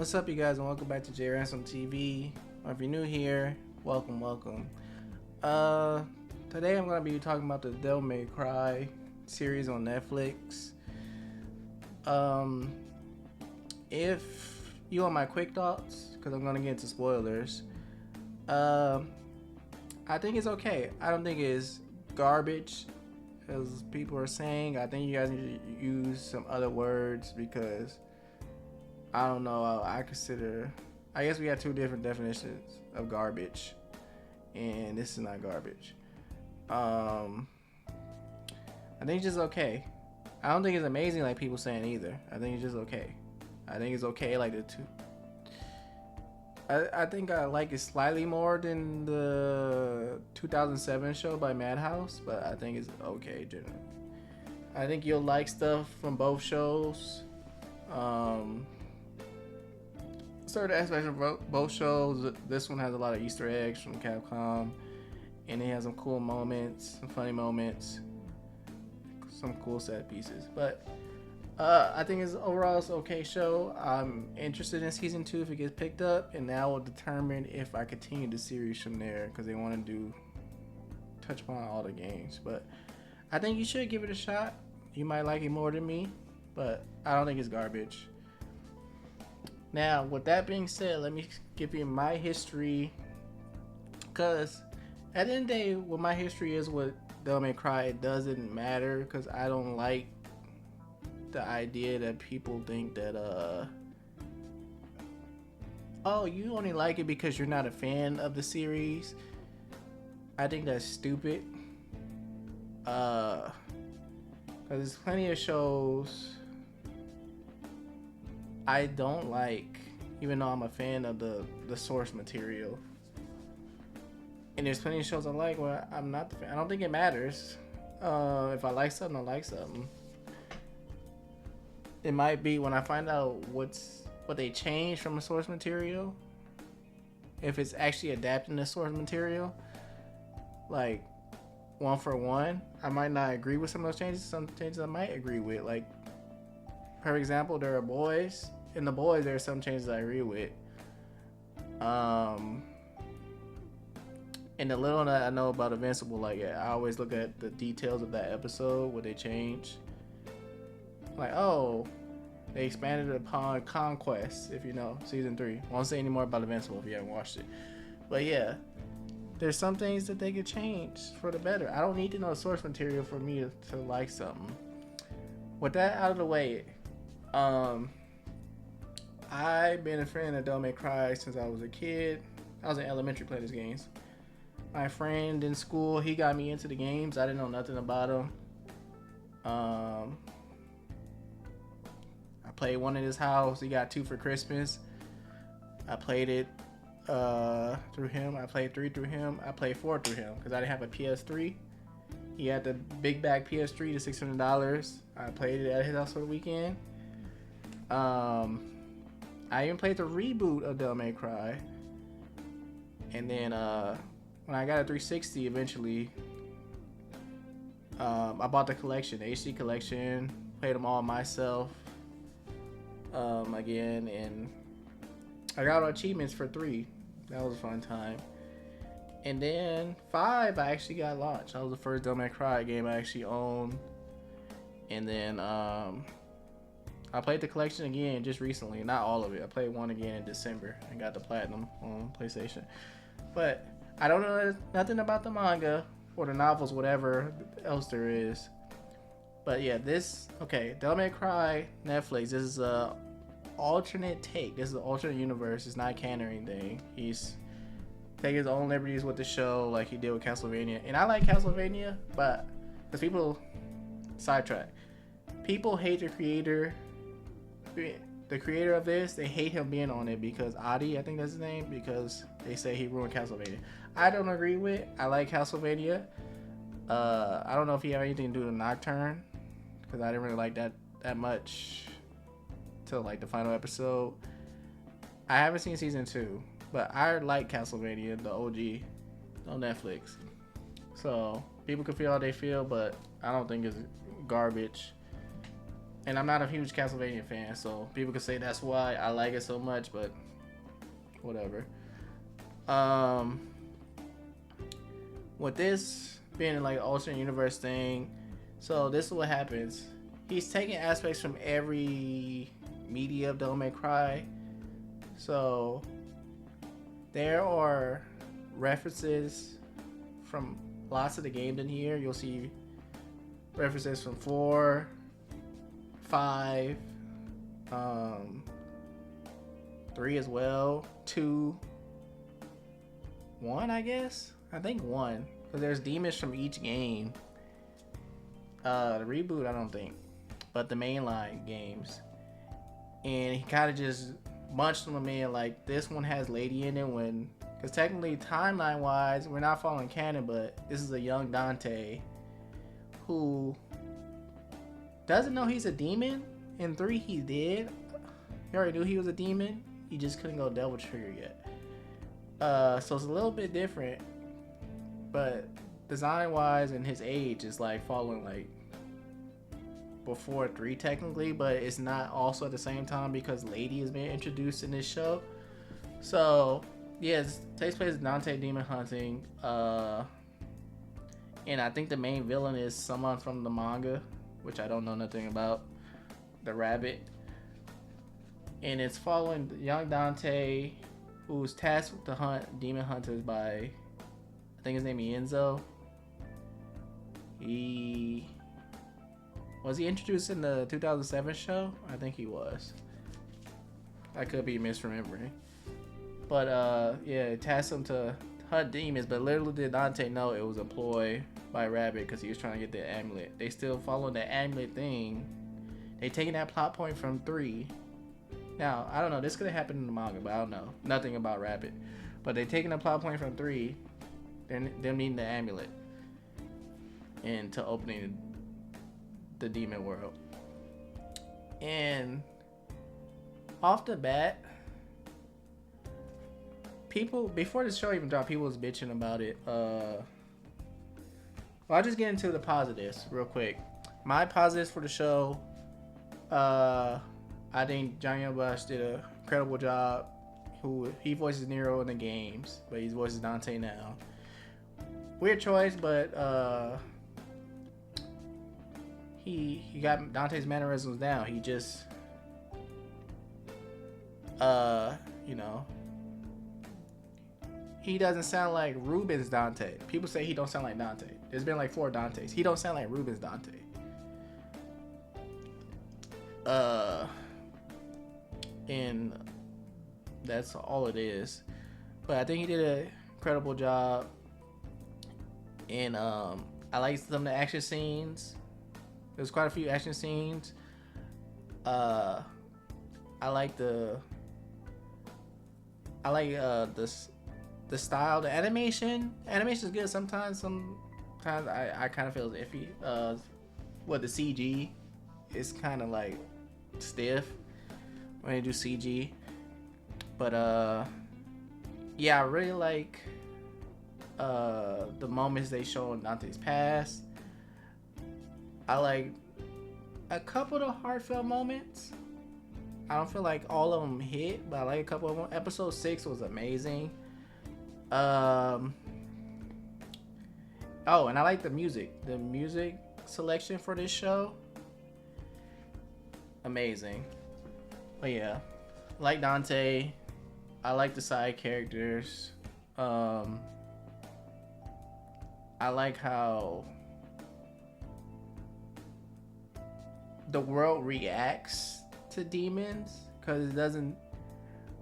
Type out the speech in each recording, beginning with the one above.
What's up, you guys, and welcome back to J Ransom TV. Or if you're new here, welcome. Uh, Today I'm gonna be talking about the Devil May Cry series on Netflix. Um, if you want my quick thoughts, because I'm gonna get into spoilers. I think it's okay. I don't think it's garbage, as people are saying. I think you guys need to use some other words because I don't know. I guess we have two different definitions of garbage, and this is not garbage. Um, I think it's just okay. I don't think it's amazing like people saying either. I think it's just okay. I think it's okay like the two. I think I like it slightly more than the 2007 show by Madhouse, but I think it's okay generally. I think you'll like stuff from both shows. Certain aspects of both shows. This one has a lot of Easter eggs from Capcom, and it has some cool moments, some funny moments, some cool set pieces. But I think it's an okay show. I'm interested in season 2 if it gets picked up, and that will determine if I continue the series from there because they want to touch upon all the games. But I think you should give it a shot. You might like it more than me, but I don't think it's garbage. Now, with that being said, let me give you my history. Because at the end of the day, what my history is with Devil May Cry, it doesn't matter. Because I don't like the idea that people think that, oh, you only like it because you're not a fan of the series. I think that's stupid. Because there's plenty of shows I don't like, even though I'm a fan of the source material. And there's plenty of shows I like where I'm not the fan. I don't think it matters. If I like something, I like something. It might be when I find out what they changed from the source material. If it's actually adapting the source material, like one for one, I might not agree with some of those changes. Some changes I might agree with. Like, for example, there are boys. In the boys, there are some changes I agree with. And the little that I know about Invincible, like I always look at the details of that episode, what they changed. Like, oh, they expanded upon Conquest, if you know, season 3. Won't say any more about Invincible if you haven't watched it. But yeah, there's some things that they could change for the better. I don't need to know the source material for me to like something. With that out of the way, I've been a fan of Devil May Cry since I was a kid. I was in elementary playing these games. My friend in school, he got me into the games. I didn't know nothing about them. I played one in his house. He got 2 for Christmas. I played it through him. I played 3 through him. I played 4 through him because I didn't have a PS3. He had the big bag PS3 to $600. I played it at his house for the weekend. I even played the reboot of Devil May Cry. And then when I got a 360 eventually, I bought the collection, the HD collection, played them all myself again, and I got achievements for 3. That was a fun time. And then 5 I actually got launched. That was the first Devil May Cry game I actually owned. And then I played the collection again just recently. Not all of it. I played 1 again in December and got the platinum on PlayStation. But I don't know nothing about the manga or the novels, whatever else there is. But yeah, Devil May Cry, Netflix. This is a alternate take. This is an alternate universe. It's not canon or anything. He's taking his own liberties with the show like he did with Castlevania. And I like Castlevania, but because people sidetrack. People hate the creator of this. They hate him being on it because Adi, I think that's his name, because they say he ruined Castlevania. I don't agree with. I like Castlevania. I don't know if he had anything to do with Nocturne, because I didn't really like that much till like the final episode. I haven't seen season 2, but I like Castlevania, the OG, on Netflix. So people can feel how they feel, but I don't think it's garbage. And I'm not a huge Castlevania fan, so people could say that's why I like it so much, but whatever. Um, with this being like an alternate universe thing, so this is what happens. He's taking aspects from every media of Devil May Cry. So there are references from lots of the games in here. You'll see references from 4, 5, 3 as well, 2, 1, I guess. I think 1, because there's demons from each game. The reboot, I don't think, but the mainline games. And he kind of just bunched them in. Like, this one has Lady in it, because technically, timeline wise, we're not following canon, but this is a young Dante who doesn't know he's a demon. In 3, he did. He already knew he was a demon. He just couldn't go Devil Trigger yet. So it's a little bit different, but design wise and his age is like following like before 3 technically, but it's not also at the same time because Lady is being introduced in this show. So yeah, it takes place in Dante demon hunting, and I think the main villain is someone from the manga, which I don't know nothing about, the rabbit. And it's following young Dante, who's tasked to hunt demon hunters by, I think his name is Enzo. Was he introduced in the 2007 show? I think he was. I could be misremembering. But yeah, it tasked him to hunt demons, but little did Dante know it was a ploy by Rabbit because he was trying to get the amulet. They still following the amulet thing. They taking that plot point from 3. Now, I don't know, this could have happened in the manga, but I don't know. Nothing about Rabbit. But they taking a plot point from 3, them needing the amulet, into opening the demon world. And off the bat, people, before this show even dropped, people was bitching about it. Well, I'll just get into the positives real quick. My positives for the show, I think Johnny Bush did an incredible job. He voices Nero in the games, but he voices Dante now. Weird choice, but he got Dante's mannerisms down. He just you know, he doesn't sound like Ruben's Dante. People say he don't sound like Dante. There's been like 4 Dantes. He don't sound like Ruben's Dante. And that's all it is. But I think he did an incredible job. And I like some of the action scenes. There's quite a few action scenes. I like the the style, the animation. Animation is good sometimes. Sometimes I kind of feel iffy. The CG is kind of like stiff when they do CG. But yeah, I really like the moments they show in Dante's past. I like a couple of the heartfelt moments. I don't feel like all of them hit, but I like a couple of them. Episode 6 was amazing. Oh, and I like the music. The music selection for this show, amazing. But yeah, like Dante, I like the side characters. I like how the world reacts to demons, because it doesn't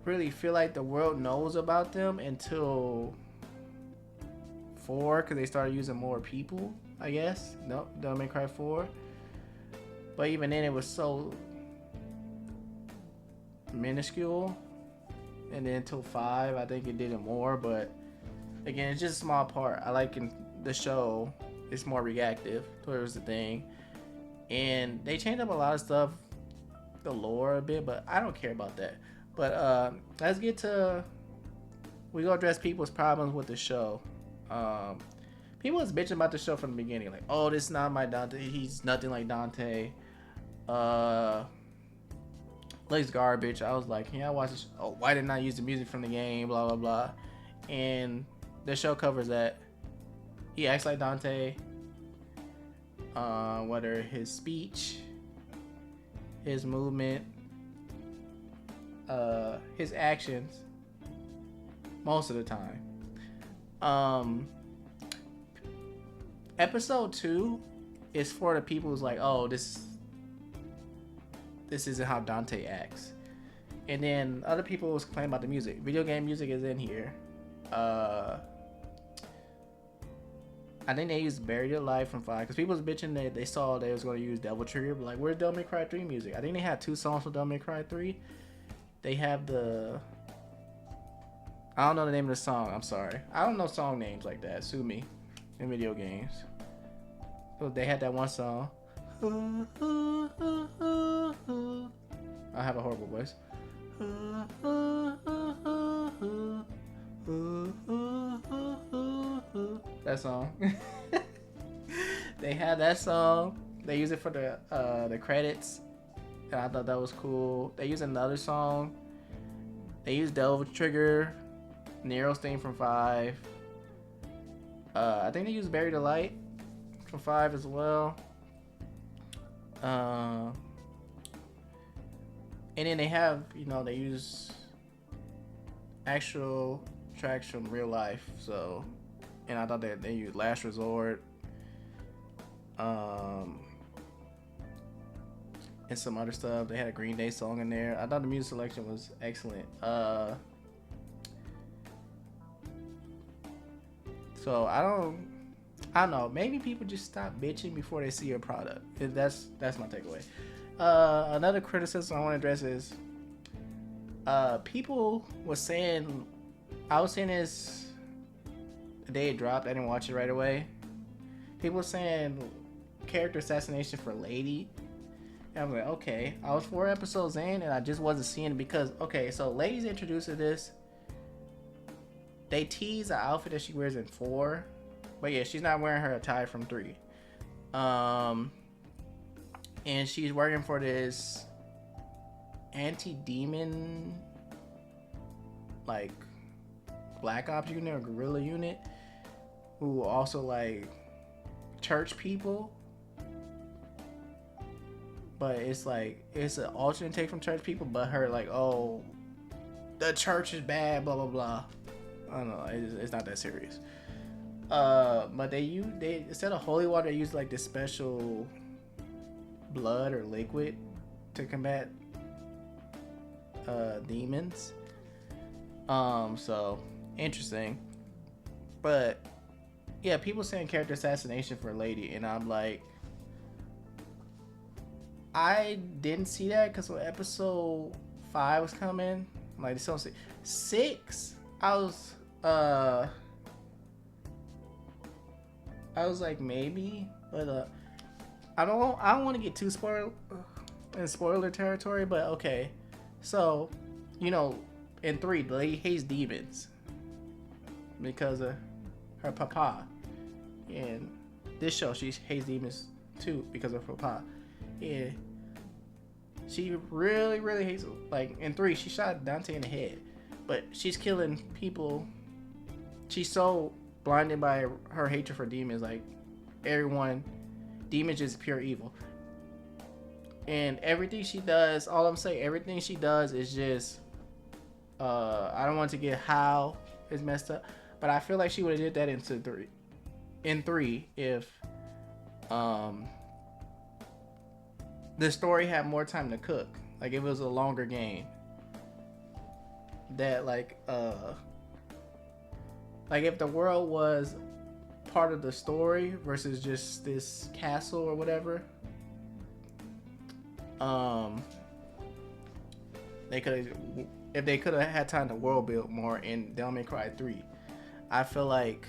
really feel like the world knows about them until 4, because they started using more people, I guess. No, Devil May Cry 4. But even then, it was so minuscule. And then until 5, I think it did it more. But again, it's just a small part. I like in the show, it's more reactive towards the thing. And they changed up a lot of stuff, the lore a bit, but I don't care about that. But let's get to, we gonna address people's problems with the show. People was bitching about the show from the beginning, like, oh, this is not my Dante, he's nothing like Dante. Uh, looks garbage. I was like, yeah, I watch this. Oh, why didn't I use the music from the game? Blah blah blah. And the show covers that. He acts like Dante. Whether his speech, his movement, his actions, most of the time. Episode 2 is for the people who's like, oh, this isn't how Dante acts. And then other people was complaining about the music. Video game music is in here. I think they used Buried Alive from 5 because people was bitching that they saw they was going to use Devil Trigger, but like, where's Devil May Cry 3 music? I think they had 2 songs for Devil May Cry 3. They have I don't know the name of the song. I'm sorry. I don't know song names like that. Sue me in video games. So they had that one song. I have a horrible voice. That song. They had that song. They use it for the credits, and I thought that was cool. They used another song. They used Devil Trigger, Nero's theme from 5. I think they used Bury the Light from 5 as well. And then they have, they use actual tracks from real life. So, and I thought that they used Last Resort. And some other stuff. They had a Green Day song in there. I thought the music selection was excellent. So I don't know. Maybe people just stop bitching before they see your product. That's my takeaway. Another criticism I want to address is people was saying, I was saying this the day it dropped. I didn't watch it right away. People were saying character assassination for Lady. And I was like, okay. I was 4 episodes in and I just wasn't seeing it because, okay, so Lady's introduced to this. They tease the outfit that she wears in 4. But yeah, she's not wearing her attire from 3. And she's working for this anti-demon, like, Black Ops unit or guerrilla unit, who also, like, church people. But it's like, it's an alternate take from church people, but her, like, oh, the church is bad, blah, blah, blah. I don't know, it's not that serious. But they instead of holy water, they use like this special blood or liquid to combat demons. So interesting. But yeah, people saying character assassination for Lady, and I'm like, I didn't see that because when episode 5 was coming, I'm like, this 6. I was like, maybe, but I don't want to get too in spoiler territory, but okay. So, in 3, the lady hates demons because of her papa. In this show, she hates demons too because of her papa. Yeah, she really, really hates it. Like in 3, she shot Dante in the head, but she's killing people. She's so blinded by her hatred for demons, like demons is pure evil. And everything she does, everything she does is just, I don't want to get how it's messed up, but I feel like she would have did that in 3 if the story had more time to cook. Like it was a longer game. That like if the world was part of the story versus just this castle or whatever, they could have had time to world build more in Devil May Cry 3. I feel like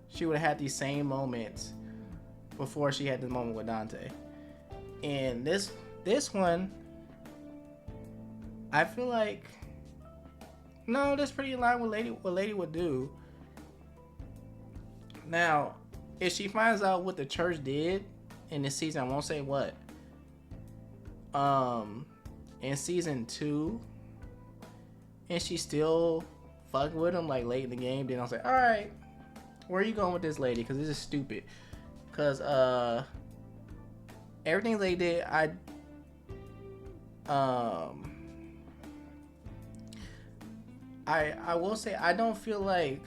she would have had these same moments before she had the moment with Dante. And this one, I feel like, no, that's pretty in line with what Lady would do. Now, if she finds out what the church did in this season, I won't say what, in season 2, and she still fucking with him like late in the game. Then I was like, all right, where are you going with this lady? Because this is stupid. Because everything they did, I will say I don't feel like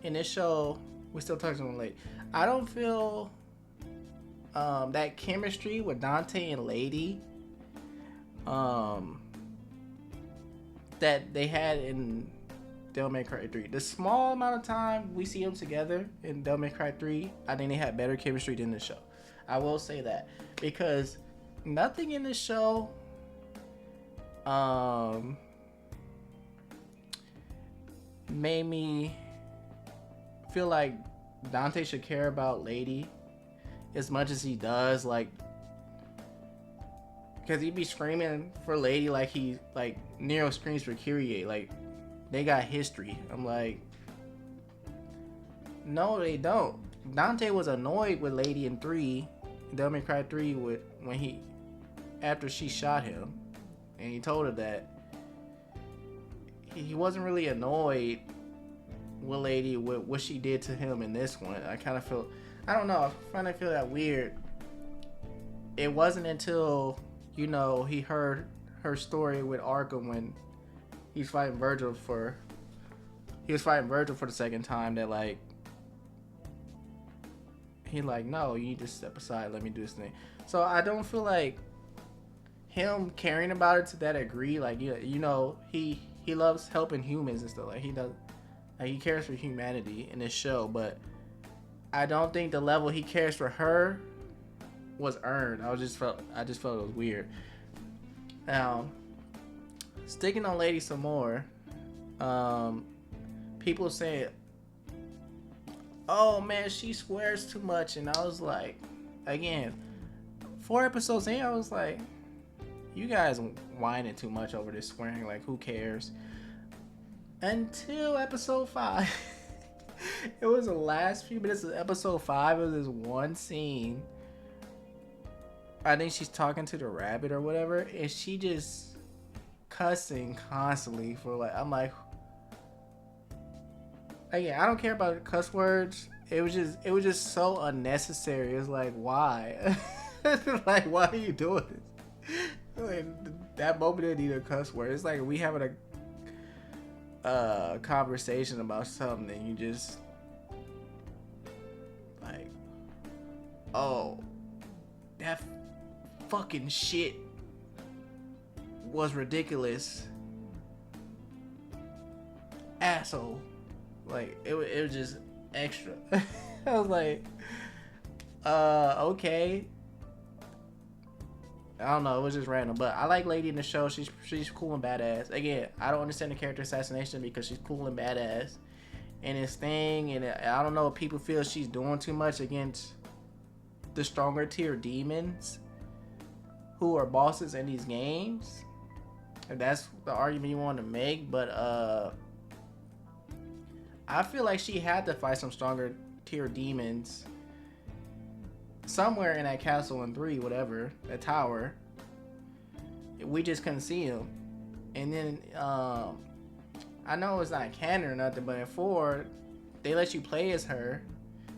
in this show we still talking on lady. I don't feel that chemistry with Dante and Lady that they had in Devil May Cry 3. The small amount of time we see them together in Devil May Cry 3, I think they had better chemistry than the show. I will say that because nothing in this show made me feel like Dante should care about Lady as much as he does, like, because he'd be screaming for Lady like he, like, Nero screams for Kyrie, like, they got history. I'm like, no, they don't. Dante was annoyed with Lady in 3, Devil May Cry 3, after she shot him, and he told her that. He wasn't really annoyed with Lady with what she did to him in this one. I kind of feel, I don't know, I find I feel that weird. It wasn't until, you know, he heard her story with Arkham when he was fighting Virgil for the second time that, like, he like, no, you need to step aside, let me do this thing. So I don't feel like him caring about it to that degree. Like, you know, he loves helping humans and stuff. Like, he does, like, he cares for humanity in this show, but I don't think the level he cares for her was earned. I just felt it was weird. Now, sticking on Lady some more, people say, oh man, she swears too much, and I was like, again, 4 episodes in, I was like, you guys whining too much over this swearing, like, who cares? Until episode 5. It was the last few minutes of episode 5. It was this one scene. I think she's talking to the rabbit or whatever, and she just cussing constantly for, like, I'm like, again, I don't care about cuss words. It was just so unnecessary. It's like, why? Like, why are you doing this? Like, that moment didn't need a cuss word. It's like we having a conversation about something and you just like, oh, that fucking shit was ridiculous, asshole. Like, it was just extra. I was like, okay. I don't know, it was just random, but I like Lady in the show. She's cool and badass. Again, I don't understand the character assassination because she's cool and badass and this thing, and I don't know if people feel she's doing too much against the stronger tier demons who are bosses in these games. If that's the argument you want to make, but I feel like she had to fight some stronger tier demons somewhere in that castle in 3, whatever, that tower. We just couldn't see him. And then I know it's not canon or nothing, but in 4 they let you play as her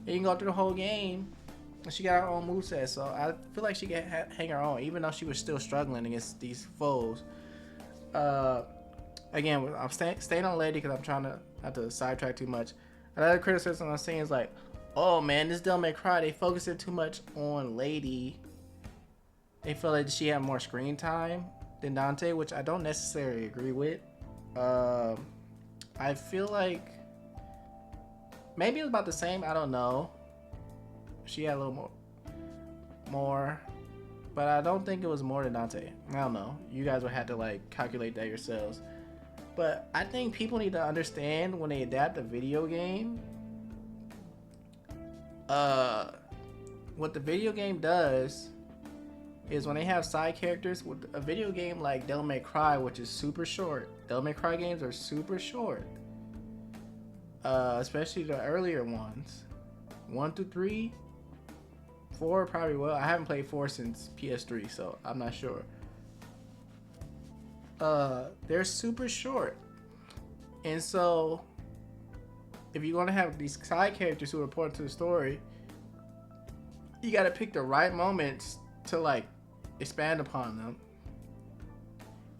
and you can go through the whole game and she got her own moveset. So I feel like she can hang her own even though she was still struggling against these foes. Again, I'm staying on Lady because I'm trying to not to sidetrack too much. Another criticism I'm seeing is like, oh man, this Devil May Cry, they focus it too much on Lady. They feel like she had more screen time than Dante, which I don't necessarily agree with. I feel like maybe it was about the same. I don't know. She had a little more, but I don't think it was more than Dante. I don't know. You guys would have to like calculate that yourselves. But I think people need to understand when they adapt a video game, what the video game does is when they have side characters with a video game like Devil May Cry, which is super short. Devil May Cry games are super short, especially the earlier ones. 1 through 3, 4 probably will. I haven't played 4 since PS3, so I'm not sure. they're super short. And so if you're gonna have these side characters who are important to the story, you gotta pick the right moments to like expand upon them.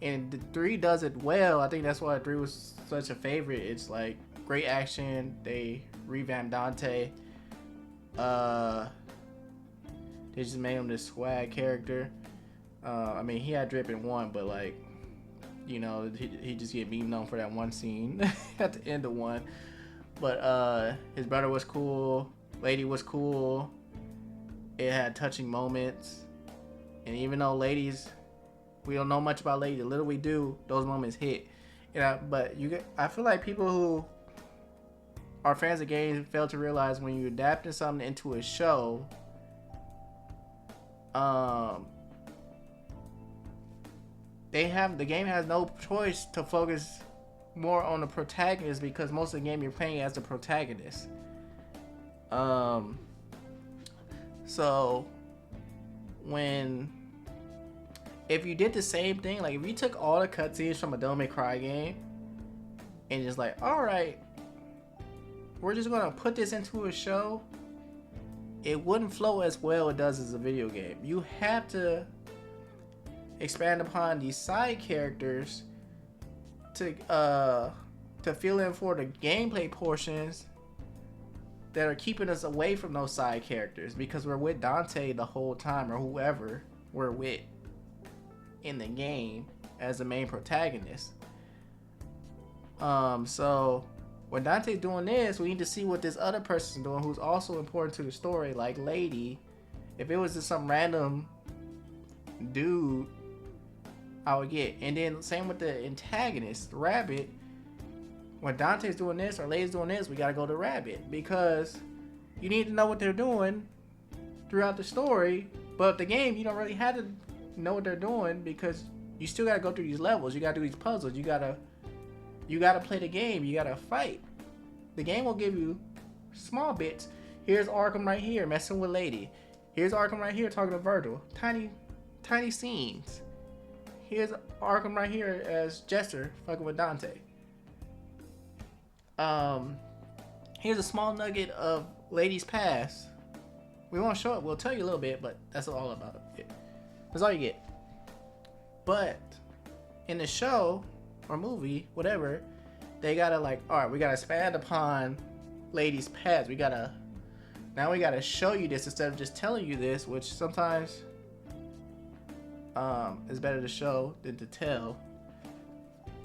And the 3 does it well. I think that's why 3 was such a favorite. It's like great action. They revamped Dante. They just made him this swag character. I mean, he had drip in 1, but like, you know, he just get beamed on for that one scene at the end of 1. But his brother was cool. Lady was cool. It had touching moments. And even though ladies, we don't know much about Lady, the little we do, those moments hit. I feel like people who are fans of games fail to realize when you're adapting something into a show, the game has no choice to focus more on the protagonist, because most of the game you're playing as the protagonist. So if you did the same thing, like if you took all the cutscenes from a Devil May Cry game and just like, all right, we're just gonna put this into a show, it wouldn't flow as well as it does as a video game. You have to expand upon these side characters to fill in for the gameplay portions that are keeping us away from those side characters, because we're with Dante the whole time, or whoever we're with in the game as the main protagonist. So when Dante's doing this, we need to see what this other person's doing who's also important to the story, like Lady. If it was just some random dude, I would get. And then same with the antagonist, Rabbit. When Dante's doing this or Lady's doing this, we gotta go to Rabbit, because you need to know what they're doing throughout the story. But the game, you don't really have to know what they're doing, because you still gotta go through these levels. You gotta do these puzzles. You gotta play the game. You gotta fight. The game will give you small bits. Here's Arkham right here messing with Lady. Here's Arkham right here talking to Virgil. Tiny scenes. Here's Arkham right here as Jester fucking with Dante. Here's a small nugget of Lady's past. We won't show it. We'll tell you a little bit, but that's all about it. That's all you get. But in the show or movie, whatever, they gotta like, all right, we gotta expand upon Lady's past. Now we gotta show you this instead of just telling you this, which sometimes is better to show than to tell.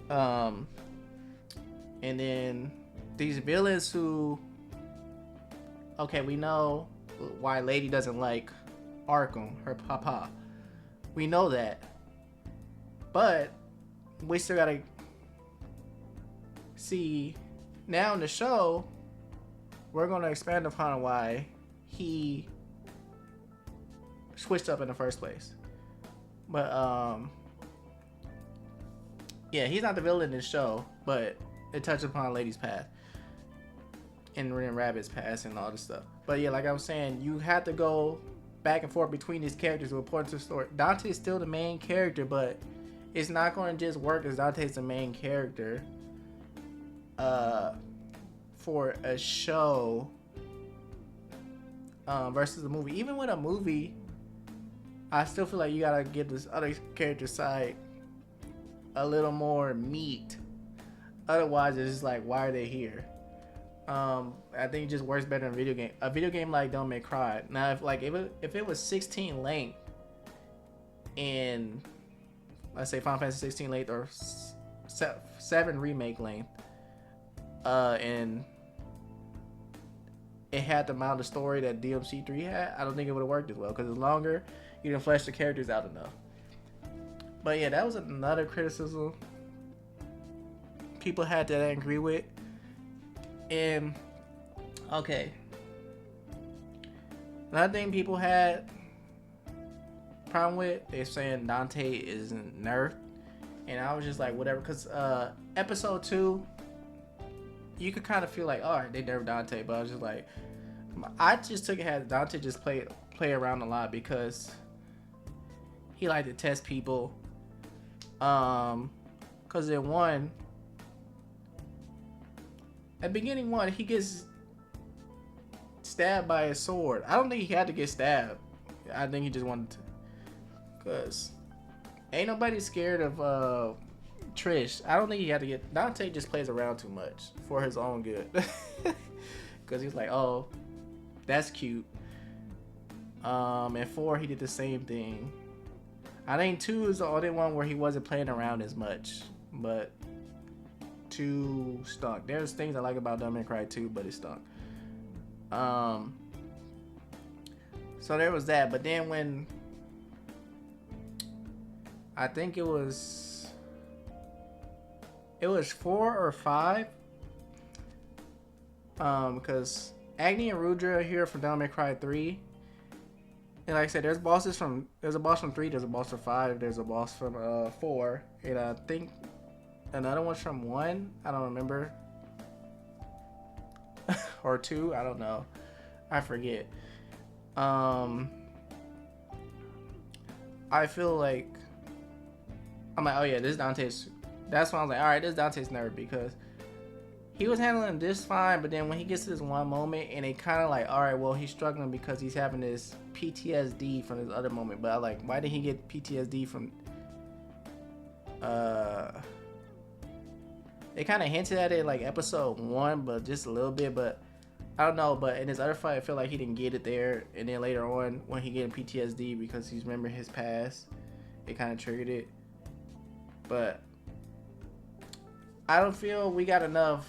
And then these villains who, okay, we know why Lady doesn't like Arkham, her papa. We know that. But we still gotta see, now in the show, we're gonna expand upon why he switched up in the first place. But yeah, he's not the villain in the show, but it touches upon Lady's past and Rabbit's past and all this stuff. But yeah, like I was saying, you have to go back and forth between these characters who are important to the story. Dante is still the main character, but it's not going to just work as Dante's the main character for a show versus a movie. Even with a movie, I still feel like you gotta give this other character side a little more meat. Otherwise, it's just like, why are they here? I think it just works better in a video game. A video game like Devil May Cry. Now, if it was 16 length in, let's say, Final Fantasy 16 length or 7 remake length, and it had the amount of story that DMC3 had, I don't think it would have worked as well, because it's longer. You didn't flesh the characters out enough. But yeah, that was another criticism people had that I agree with. And okay, another thing people had problem with, they're saying Dante isn't nerfed, and I was just like, whatever, because episode 2, you could kind of feel like, all right, they nerfed Dante, but I was just like, I just took it as Dante just play around a lot, because he liked to test people. Cause in one, at beginning one, he gets stabbed by a sword. I don't think he had to get stabbed. I think he just wanted to. Cause ain't nobody scared of Trish. I don't think he had to get. Dante just plays around too much for his own good. Cause he's like, oh, that's cute. And 4, he did the same thing. I think 2 is the only one where he wasn't playing around as much, but 2 stunk. There's things I like about Devil May Cry 2, but it stunk. So there was that. But then when I think it was 4 or 5, because Agni and Rudra are here for Devil May Cry 3. And like I said, there's a boss from 3, there's a boss from 5, there's a boss from 4, and I think another one's from 1. I don't remember. Or 2, I don't know. I forget. I feel like I'm like, oh yeah, this Dante's. That's when I was like, all right, this Dante's nerd, because he was handling this fine, but then when he gets to this one moment, and it kind of like, all right, well, he's struggling because he's having this PTSD from this other moment. But I like, why did he get PTSD from? They kind of hinted at it like episode 1, but just a little bit. But I don't know. But in his other fight, I feel like he didn't get it there, and then later on, when he getting PTSD because he's remembering his past, it kind of triggered it. But I don't feel we got enough.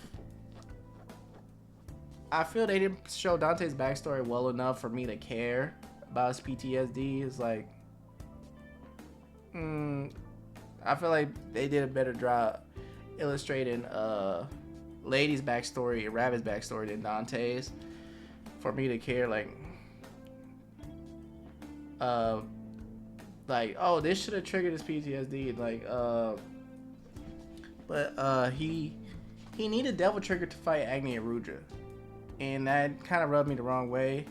I feel they didn't show Dante's backstory well enough for me to care about his PTSD. It's like, I feel like they did a better job illustrating Lady's backstory and Rabbit's backstory than Dante's for me to care. Like, oh, this should have triggered his PTSD. Like, but he needed Devil Trigger to fight Agni and Rudra. And that kind of rubbed me the wrong way.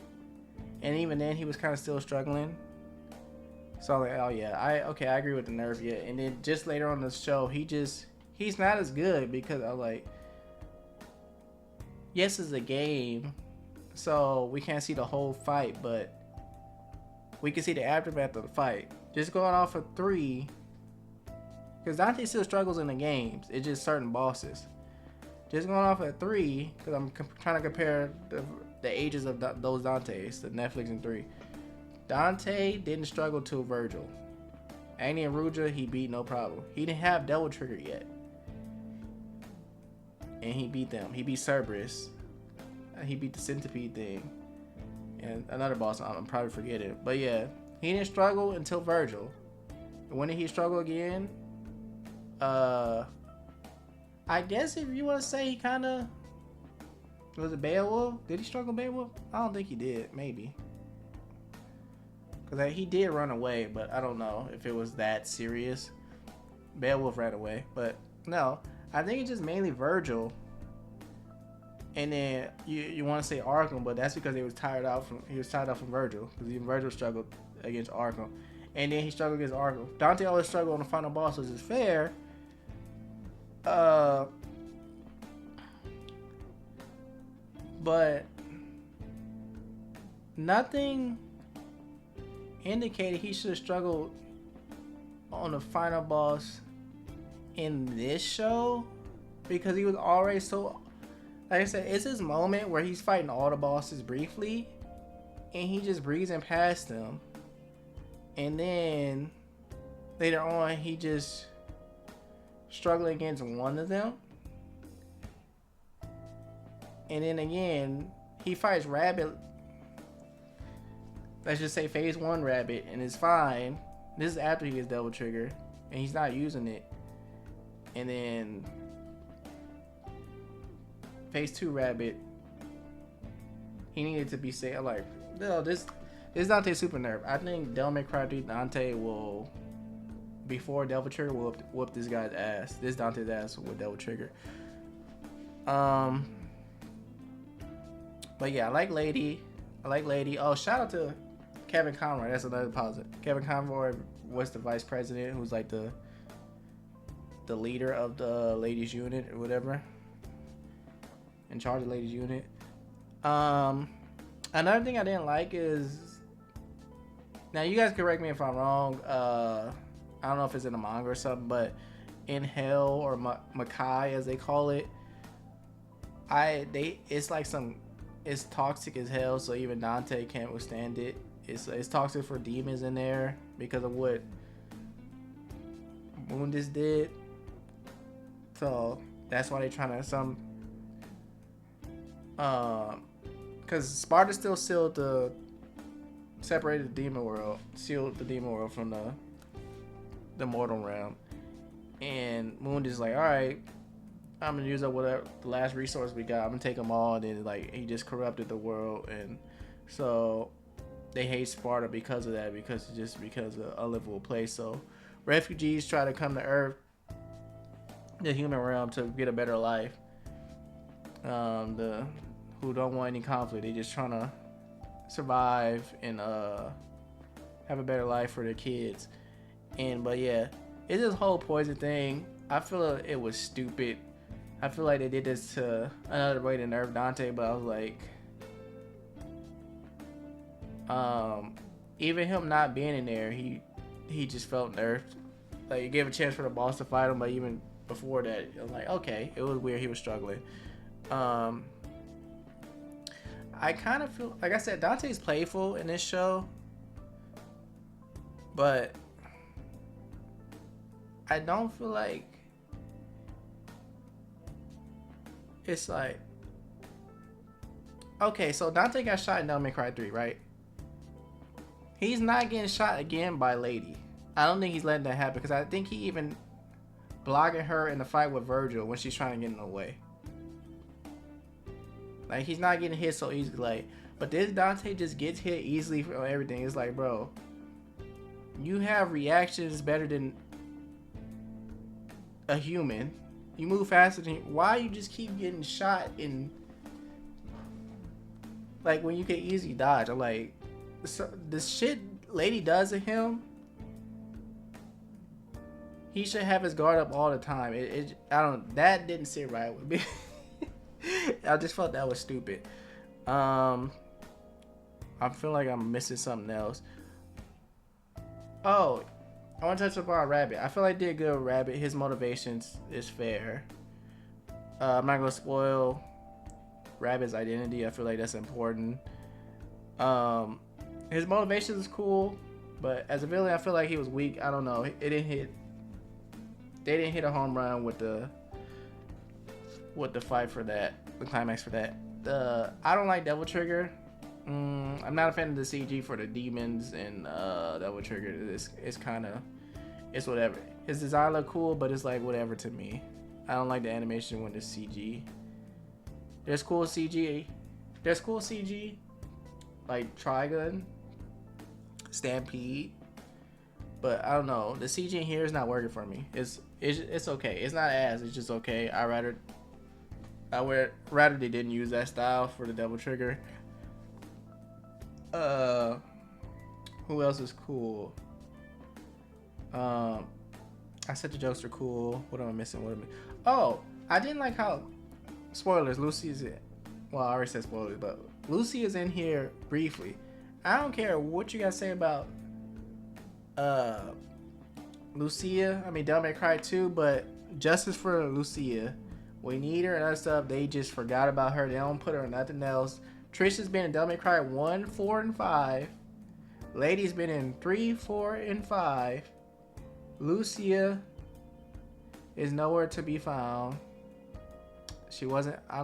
And even then, he was kind of still struggling. So I was like, oh yeah, I agree with the nerve, yeah. And then just later on in the show, he's not as good, because I was like, yes, it's a game, so we can't see the whole fight, but we can see the aftermath of the fight. Just going off of 3, because Dante still struggles in the games. It's just certain bosses. Just going off at 3, because I'm trying to compare the ages of those Dantes, the Netflix and 3. Dante didn't struggle till Virgil. Agni and Rudra, he beat no problem. He didn't have Devil Trigger yet. And he beat them. He beat Cerberus. He beat the Centipede thing. And another boss I'm probably forgetting. But yeah, he didn't struggle until Virgil. And when did he struggle again? I guess if you want to say he kind of... Was it Beowulf? Did he struggle Beowulf? I don't think he did. Maybe. Because he did run away, but I don't know if it was that serious. Beowulf ran away. But no, I think it's just mainly Virgil. And then you want to say Arkham, but that's because he was tired out from Virgil. Because even Virgil struggled against Arkham. And then he struggled against Arkham. Dante always struggled on the final boss, which is fair. But nothing indicated he should have struggled on the final boss in this show, because he was already so, like I said, it's his moment where he's fighting all the bosses briefly and he just breezing past them, and then later on he just struggling against one of them, and then again he fights Rabbit. Let's just say phase 1 Rabbit, and it's fine. This is after he gets Devil Trigger and he's not using it. And then phase 2 Rabbit, he needed to be safe. Like, no, this Dante super nerve. I think Devil May Cry 3 Dante will, before Devil Trigger, will whoop this guy's ass. This Dante's ass with Devil Trigger. But yeah, I like Lady. Oh, shout out to Kevin Conroy. That's another positive. Kevin Conroy was the vice president, who's like the the leader of the ladies unit or whatever, in charge of the ladies unit. Another thing I didn't like is, now you guys correct me if I'm wrong. I don't know if it's in the manga or something, but in Hell or Makai as they call it, it's like it's toxic as hell. So even Dante can't withstand it. It's toxic for demons in there because of what Mundus did. So that's why they're trying to because Sparta still separated the demon world, sealed the demon world from the mortal realm, and Mundus is like, all right, I'm gonna use up whatever the last resource we got. I'm gonna take them all, and then like he just corrupted the world, and so they hate Sparta because of that, because of a livable place. So refugees try to come to Earth, the human realm, to get a better life. Who don't want any conflict, they just trying to survive and have a better life for their kids. But yeah, it's this whole poison thing. I feel like it was stupid. I feel like they did this to another way to nerf Dante, but I was like, even him not being in there, he just felt nerfed. Like, he gave a chance for the boss to fight him, but even before that, I was like, okay, it was weird. He was struggling. I kind of feel, like I said, Dante's playful in this show, but I don't feel like it's like, okay, so Dante got shot in Devil May Cry 3, right? He's not getting shot again by Lady. I don't think he's letting that happen, because I think he even blocking her in the fight with Virgil when she's trying to get in the way. Like, he's not getting hit so easily. Like, but this Dante just gets hit easily from everything. It's like, bro, you have reactions better than a human. You move faster than why you just keep getting shot in, like, when you can easily dodge. I'm like, so, the shit Lady does to him, he should have his guard up all the time. That didn't sit right with me. I just felt that was stupid. I feel like I'm missing something else. Oh, I want to touch upon Rabbit. I feel like they did good with Rabbit. His motivations is fair. I'm not gonna spoil Rabbit's identity. I feel like that's important. His motivations is cool, but as a villain, I feel like he was weak. I don't know. They didn't hit a home run with the fight for that, the climax for that. I don't like Devil Trigger. I'm not a fan of the CG for the demons and Devil Trigger. It's whatever. His design look cool, but it's like whatever to me. I don't like the animation when it's CG. There's cool CG, like Trigun, Stampede, but I don't know. The CG in here is not working for me. It's okay. It's not ass. It's just okay. I would rather they didn't use that style for the Devil Trigger. Who else is cool? I said the jokes are cool. What am I missing? Oh, I didn't like how, spoilers, Lucy is in. Well, I already said spoilers, but Lucy is in here briefly. I don't care what you guys say about Lucia. I mean, Devil May Cry 2, but justice for Lucia. We need her and other stuff. They just forgot about her. They don't put her in nothing else. Trisha's been in Devil May Cry 1, 4, and 5. Lady's been in 3, 4, and 5. Lucia is nowhere to be found. She wasn't. I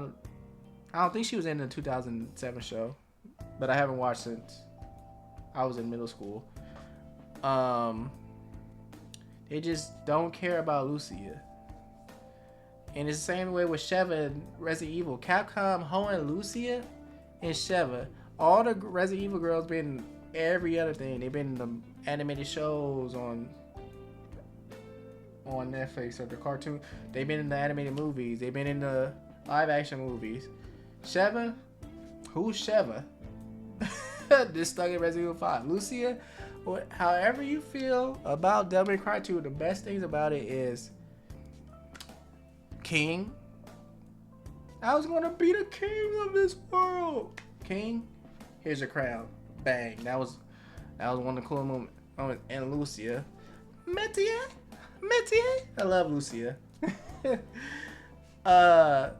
don't think she was in the 2007 show, but I haven't watched since I was in middle school. They just don't care about Lucia. And it's the same way with Sheva and Resident Evil. Capcom hoeing Lucia and Sheva. All the Resident Evil girls been in every other thing. They've been in the animated shows on Netflix or the cartoon. They've been in the animated movies. They've been in the live action movies. Sheva? Who's Sheva? This stuck in Resident Evil 5. Lucia? However you feel about Devil May Cry 2, the best things about it is King. I was gonna be the king of this world. King, here's your crown. Bang. That was one of the cool moments. And Lucia, Metier. I love Lucia. I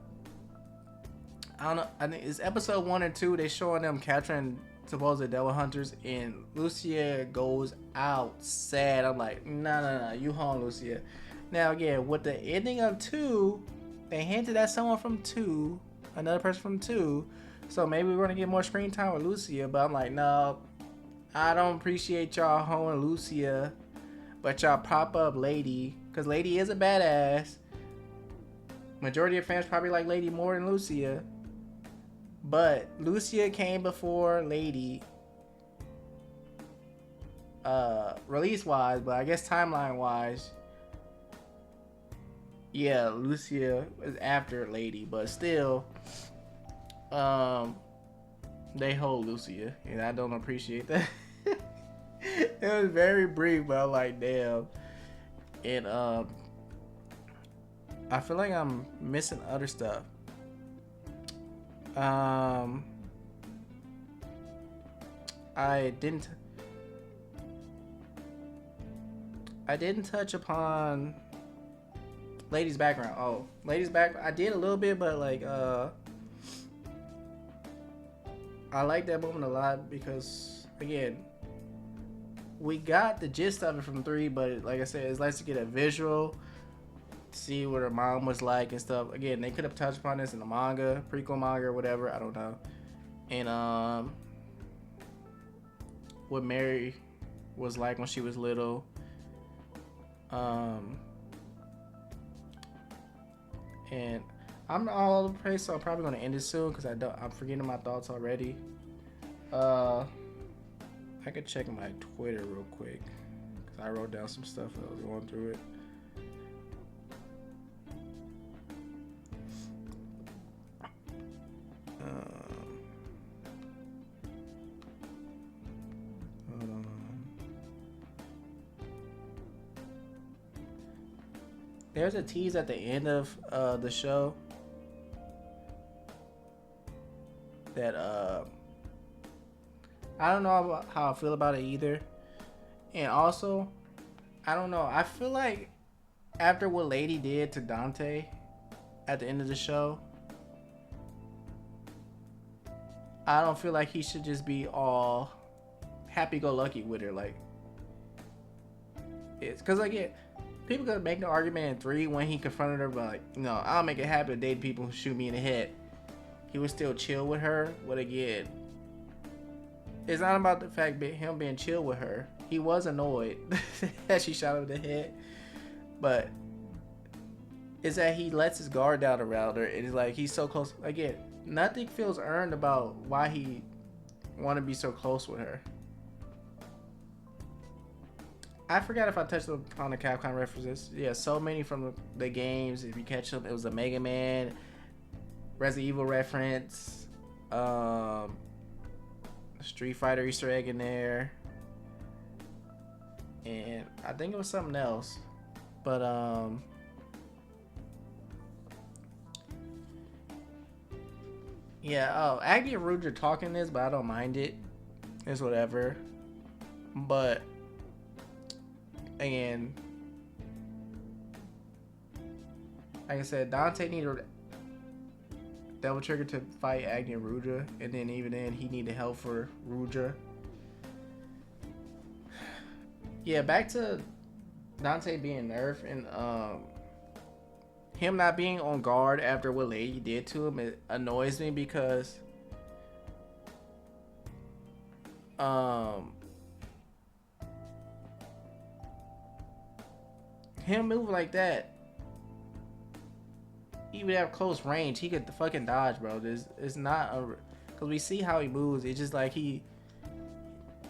don't know. I think it's episode 1 or 2. They showing them capturing supposed devil hunters, and Lucia goes out sad. I'm like, no, you home, Lucia. Now again, with the ending of 2, they hinted at someone from 2, another person from 2. So maybe we're gonna get more screen time with Lucia. But I'm like, no, I don't appreciate y'all hoeing Lucia, but y'all prop up Lady, because Lady is a badass. Majority of fans probably like Lady more than Lucia, but Lucia came before Lady, release wise, but I guess timeline wise, yeah, Lucia is after Lady, but still, they hold Lucia, and I don't appreciate that. It was very brief, but I'm like, damn. And I feel like I'm missing other stuff. I didn't touch upon Lady's background. Oh, Lady's background. I did a little bit, but like I like that moment a lot because, again, we got the gist of it from 3, but like I said, it's nice to get a visual, see what her mom was like and stuff. Again, they could have touched upon this in the manga, prequel manga or whatever, I don't know. And what Mary was like when she was little. And I'm all over the place, so I'm probably gonna end it soon because I'm forgetting my thoughts already. I could check my Twitter real quick because I wrote down some stuff as I was going through it. Hold on. There's a tease at the end of the show that I don't know how I feel about it either. And also, I don't know. I feel like after what Lady did to Dante at the end of the show, I don't feel like he should just be all happy-go-lucky with her. Like, it's because, like, people could make the argument in 3 when he confronted her, but like, no, I'll make it happen to date people who shoot me in the head. He was still chill with her, but again, it's not about the fact that him being chill with her. He was annoyed that she shot him in the head, but it's that he lets his guard down around her, and it's like he's so close. Again, nothing feels earned about why he want to be so close with her. I forgot if I touched upon the Capcom references. Yeah, so many from the games. If you catch them, it was a Mega Man, Resident Evil reference, Street Fighter Easter egg in there, and I think it was something else. But yeah. Oh, Agni and Rouge are talking this, but I don't mind it. It's whatever. But again, like I said, Dante needed Devil Trigger to fight Agni and Ruja, and then even then he needed help for Ruja. Yeah, back to Dante being nerfed and him not being on guard after what Lady did to him. It annoys me because him moving like that, he would have close range. He could fucking dodge, bro. It's not a, because we see how he moves. It's just like he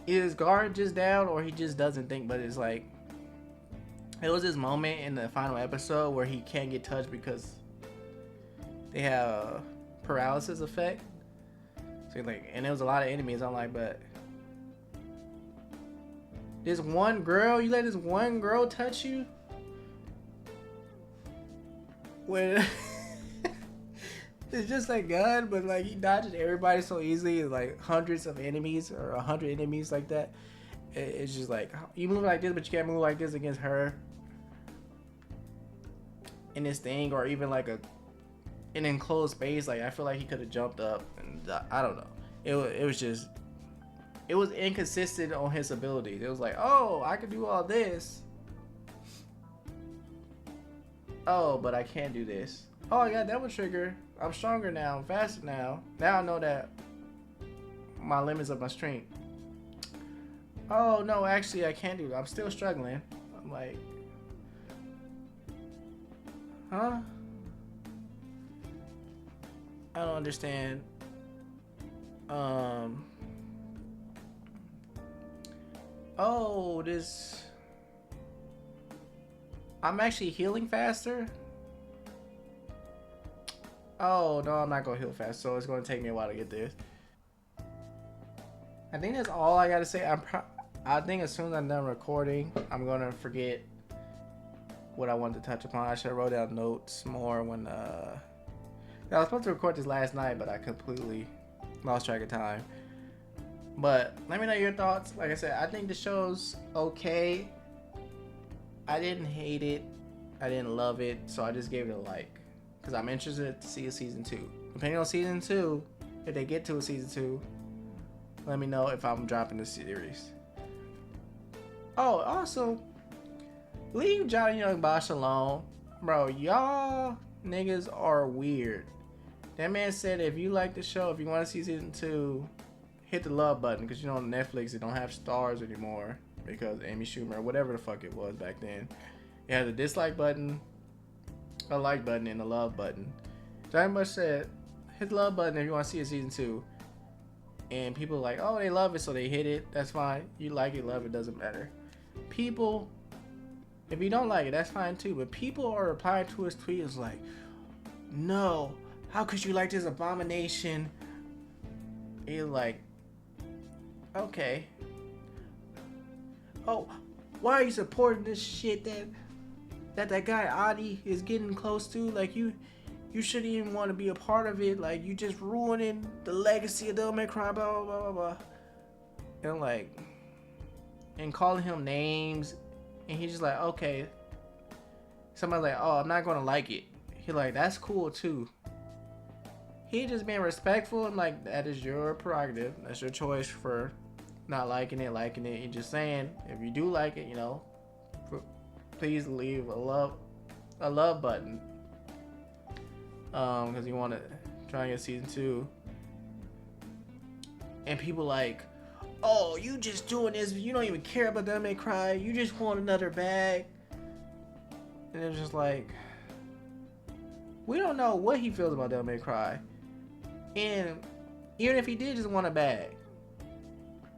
is guard just down, or he just doesn't think. But it's like it was this moment in the final episode where he can't get touched because they have a paralysis effect. So like, and there was a lot of enemies. I'm like, but this one girl, you let this one girl touch you? when it's just like gun, but like he dodges everybody so easily. Like hundreds of enemies or 100 enemies like that. It's just like you move like this, but you can't move like this against her in this thing, or even like an enclosed space. Like I feel like he could have jumped up, and I don't know. It was just it was inconsistent on his abilities. It was like, oh, I could do all this. Oh, but I can't do this. Oh, I got double trigger. I'm stronger now. I'm faster now. Now I know that my limits of my strength. Oh, no, actually, I can't do that. I'm still struggling. I'm like, huh? I don't understand. Oh, this... I'm actually healing faster? Oh, no, I'm not going to heal fast, so it's going to take me a while to get there. I think that's all I got to say. I think as soon as I'm done recording, I'm going to forget what I wanted to touch upon. I should have wrote down notes more when... I was supposed to record this last night, but I completely lost track of time. But let me know your thoughts. Like I said, I think the show's okay. I didn't hate it. I didn't love it. So I just gave it a like. Because I'm interested to see a season 2. Depending on season 2, if they get to a season 2, let me know if I'm dropping the series. Oh, also, leave Johnny Young Bosch alone. Bro, y'all niggas are weird. That man said if you like the show, if you want to see season 2, hit the love button. Because you know on Netflix, it don't have stars anymore. Because Amy Schumer, whatever the fuck it was back then. It had a dislike button, a like button, and a love button. Johnny Bosch said, hit the love button if you want to see a season 2. And people are like, oh, they love it, so they hit it. That's fine. You like it, love it, doesn't matter. People, if you don't like it, that's fine too. But people are replying to his tweets like, no, how could you like this abomination? And you're like, okay. Oh, why are you supporting this shit that guy Adi is getting close to? Like you shouldn't even want to be a part of it. Like you just ruining the legacy of Devil May Cry, blah blah blah blah blah. And like, and calling him names, and he's just like, okay. Somebody's like, oh, I'm not gonna like it. He like, that's cool too. He just being respectful and like, that is your prerogative. That's your choice for not liking it, liking it. And just saying, if you do like it, you know, please leave a love button. Because you want to try and get season 2. And people like, oh, you just doing this, you don't even care about Devil May Cry, you just want another bag. And it's just like, we don't know what he feels about Devil May Cry. And even if he did just want a bag,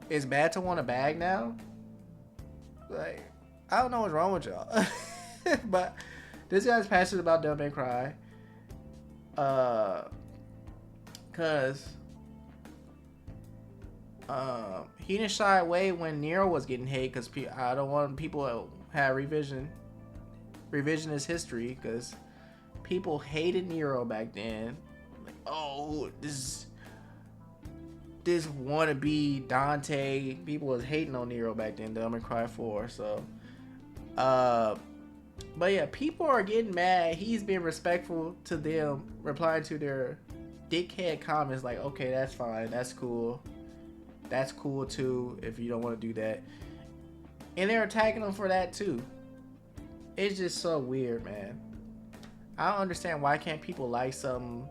it's bad to want a bag now? Like, I don't know what's wrong with y'all. But this guy's passionate about Devil May Cry. Cause he didn't shy away when Nero was getting hate, because I don't want people to have revisionist history, because people hated Nero back then. Like, oh, this wannabe Dante. People was hating on Nero back then. Devil May Cry 4. So, but yeah, people are getting mad. He's being respectful to them, replying to their dickhead comments like, okay, that's fine, that's cool. That's cool too if you don't want to do that. And they're attacking him for that too. It's just so weird, man. I don't understand why can't people like something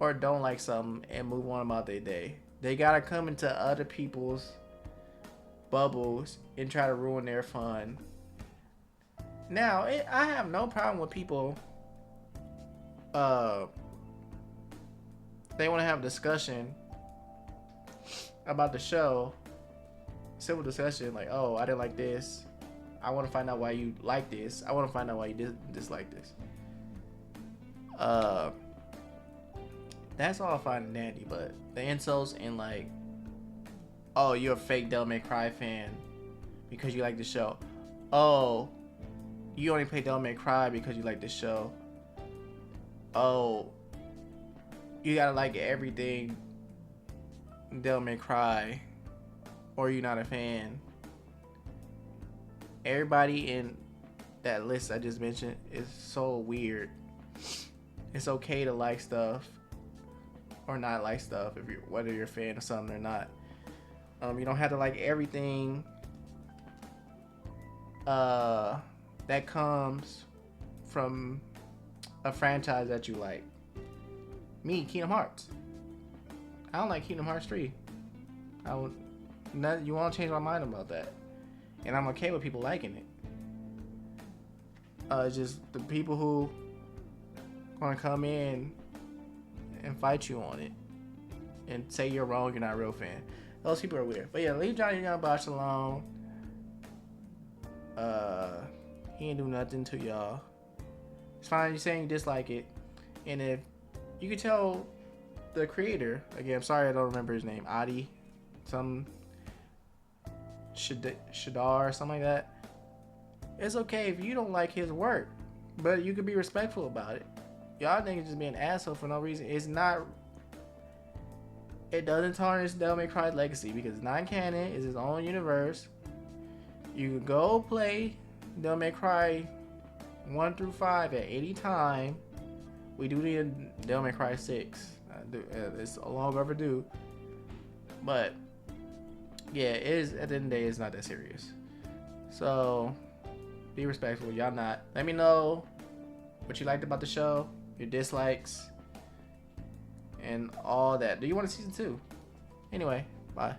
or don't like something and move on about their day. They gotta come into other people's bubbles and try to ruin their fun. Now, I have no problem with people. They want to have a discussion about the show. Civil discussion, like, oh, I didn't like this. I want to find out why you like this. I want to find out why you dislike this. That's all fine and dandy, but the insults and like, oh, you're a fake Devil May Cry fan because you like the show. Oh, you only play Devil May Cry because you like the show. Oh, you gotta like everything Devil May Cry, or you're not a fan. Everybody in that list I just mentioned is so weird. It's okay to like stuff or not like stuff if you whether you're a fan of something or not. You don't have to like everything that comes from a franchise that you like. Me, Kingdom Hearts. I don't like Kingdom Hearts 3. You won't change my mind about that. And I'm okay with people liking it. Just the people who gonna come in and fight you on it and say you're wrong, you're not a real fan. Those people are weird. But yeah, leave Johnny Young Bosch alone. He ain't do nothing to y'all. It's fine you saying you dislike it. And if you could tell the creator, again, I'm sorry I don't remember his name, Adi, some Shadar, something like that. It's okay if you don't like his work, but you could be respectful about it. Y'all niggas just being an asshole for no reason. It doesn't tarnish Devil May Cry's legacy because it's not canon. It's his own universe. You can go play Devil May Cry 1 through 5 at any time. We do need Devil May Cry 6. It's long overdue. But yeah, it is, at the end of the day, it's not that serious. So be respectful. Y'all not. Let me know what you liked about the show, your dislikes, and all that. Do you want a season 2? Anyway, bye.